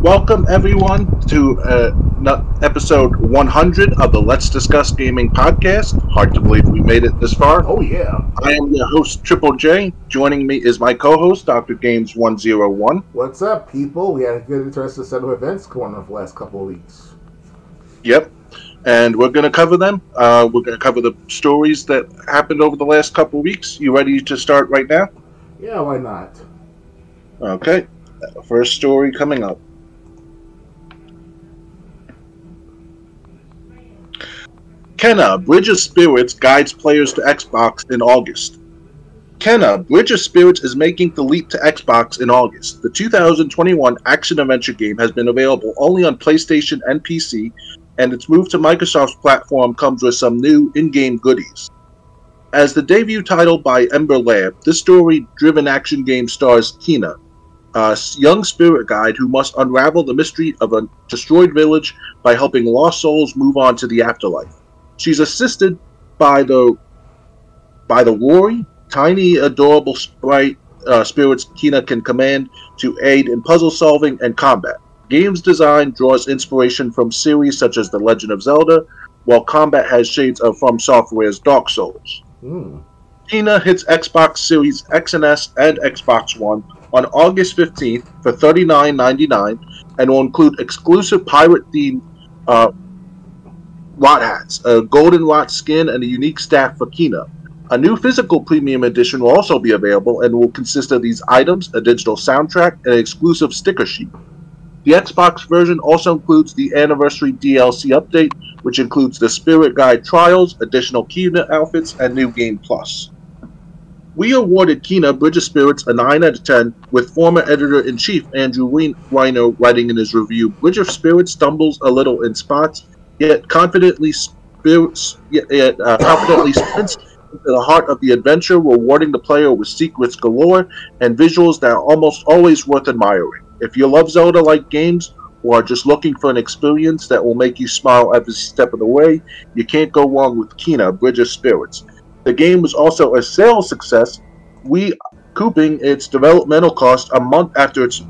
Welcome everyone to episode 100 of the Let's Discuss Gaming podcast. Hard to believe we made it this far. Oh yeah. I am your host Triple J. Joining me is my co-host Dr. Games 101. What's up, people? We had a good, interesting set of events going on for the last couple of weeks. Yep, and we're going to cover them. We're going to cover the stories that happened over the last couple of weeks. You ready to start right now? Yeah, why not? Okay, first story coming up. Kenna, Bridge of Spirits guides players to Xbox in August. Kenna, Bridge of Spirits is making the leap to Xbox in August. The 2021 action-adventure game has been available only on PlayStation and PC, and its move to Microsoft's platform comes with some new in-game goodies. As the debut title by Ember Lab, this story-driven action game stars Kina, a young spirit guide who must unravel the mystery of a destroyed village by helping lost souls move on to the afterlife. She's assisted by the Rory, tiny, adorable spirits Kina can command to aid in puzzle solving and combat. Game's design draws inspiration from series such as The Legend of Zelda, while combat has shades of From Software's Dark Souls. Kina hits Xbox Series X and S and Xbox One on August 15th for $39.99 and will include exclusive pirate-themed Rot hats, a golden Rot skin, and a unique staff for Kina. A new physical premium edition will also be available and will consist of these items, a digital soundtrack, and an exclusive sticker sheet. The Xbox version also includes the anniversary DLC update, which includes the Spirit Guide Trials, additional Kina outfits, and New Game Plus. We awarded Kina Bridge of Spirits a 9 out of 10, with former editor-in-chief Andrew Reino writing in his review, Bridge of Spirits stumbles a little in spots, yet confidently sprints into the heart of the adventure, rewarding the player with secrets galore and visuals that are almost always worth admiring. If you love Zelda-like games or are just looking for an experience that will make you smile every step of the way, you can't go wrong with Kina, Bridge of Spirits. The game was also a sales success, recouping its developmental cost a month after its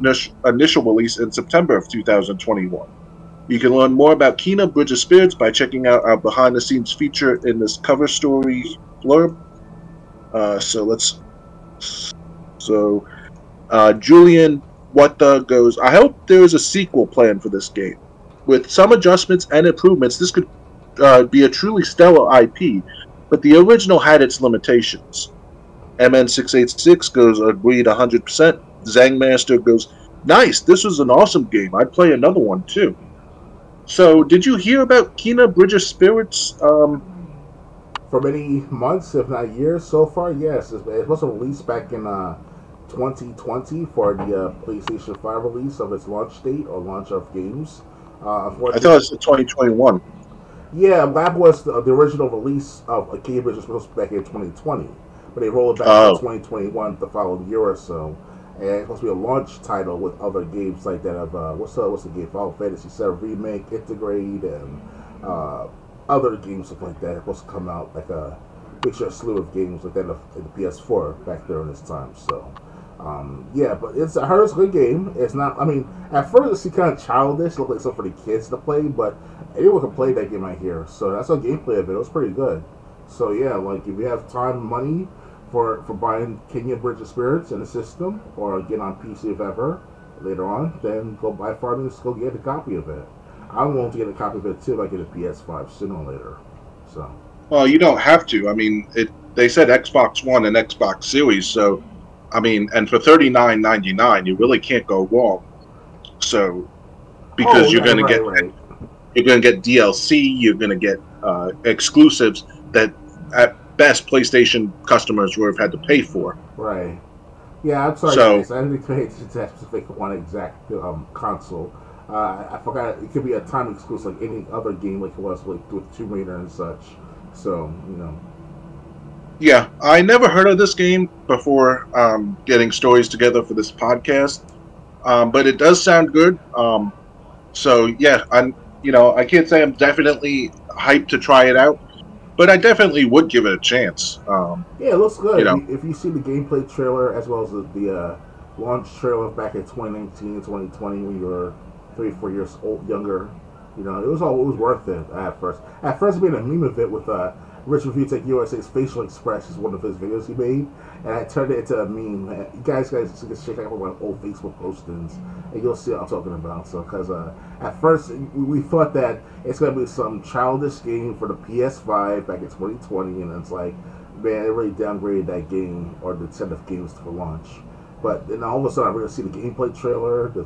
initial release in September of 2021. You can learn more about Kina, Bridge of Spirits by checking out our behind-the-scenes feature in this cover story blurb. Julian goes, I hope there is a sequel planned for this game. With some adjustments and improvements, this could be a truly stellar IP, but the original had its limitations. MN686 goes, agreed 100%. Zangmaster goes, nice, this was an awesome game. I'd play another one too. So, did you hear about Kina Bridge of Spirits? For many months, if not years so far, yes. It was released back in 2020 for the PlayStation 5 release of its launch date or launch of games. I thought it was 2021. Yeah, that was the original release of Kina Bridge of Spirits back in 2020. But they rolled it back to 2021 the following year or so. And it's supposed to be a launch title with other games like that of what's the game? Final Fantasy VII Remake, Integrate, and other games stuff like that. It's supposed to come out like a slew of games like that in the PS4 back during this time. So yeah, but I heard it's a good game. It's not. I mean, at first it seemed kind of childish, looked like something for the kids to play, but anyone can play that game right here. So that's a gameplay of it. It was pretty good. So yeah, like if you have time and money for buying Kina Bridge of Spirits in the system, or get on PC if ever, later on, then go buy Farming, go get a copy of it. I'm going to get a copy of it too if I get a PS5 sooner or later. So. Well, you don't have to. I mean, they said Xbox One and Xbox Series, so, I mean, and for $39.99, you really can't go wrong. So, because you're going to get DLC, you're going to get exclusives that at best PlayStation customers would have had to pay for. Right. Yeah, I'm sorry, guys. I didn't pay attention to that specific one exact console. I forgot it could be a time exclusive like any other game, like it was with Tomb Raider and such. So, you know. Yeah, I never heard of this game before getting stories together for this podcast, but it does sound good. So yeah, I can't say I'm definitely hyped to try it out, but I definitely would give it a chance. Yeah, it looks good. If you see the gameplay trailer as well as the launch trailer back in 2019 and 2020 when you were 3 4 years old younger. You know, it was worth it at first. At first, it made a meme of it with Rich Review Tech USA's facial expressions, one of his videos he made, and I turned it into a meme. You guys can check out one of my old Facebook postings, and you'll see what I'm talking about. So, because at first we thought that it's gonna be some childish game for the PS5 back in 2020, and it's like, man, it really downgraded that game or the set of games for launch. But then all of a sudden, I really see the gameplay trailer, the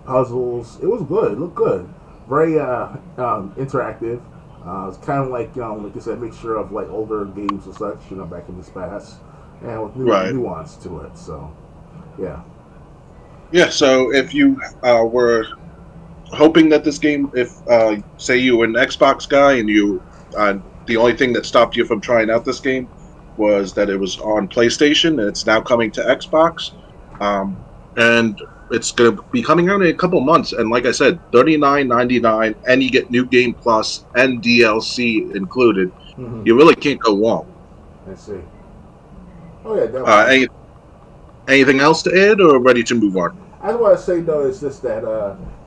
puzzles. It was good. It looked good. Very interactive. It's kind of like, like you said, a mixture of like older games and such, back in this past, and with new nuance to it. So, yeah. Yeah. So if you were hoping that this game, if say you were an Xbox guy and you, the only thing that stopped you from trying out this game was that it was on PlayStation and it's now coming to Xbox, and it's going to be coming out in a couple months, and like I said, $39.99, and you get New Game Plus and DLC included. Mm-hmm. You really can't go wrong. I see. Oh yeah, definitely. Anything else to add, or ready to move on? I just want to say though, is just that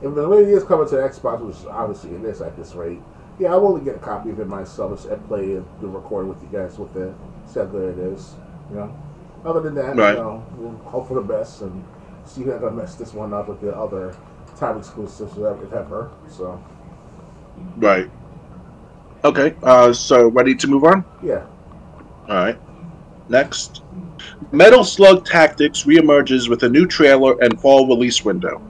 if the lady is coming to Xbox, which obviously it is at this rate, yeah, I will get a copy of it myself and play it, the recording with you guys with it. See how good it is. Other than that, we'll hope for the best and. So you're not gonna mess this one up with the other time exclusives if ever. So. Right. Okay. So ready to move on? Yeah. All right. Next, Metal Slug Tactics reemerges with a new trailer and fall release window.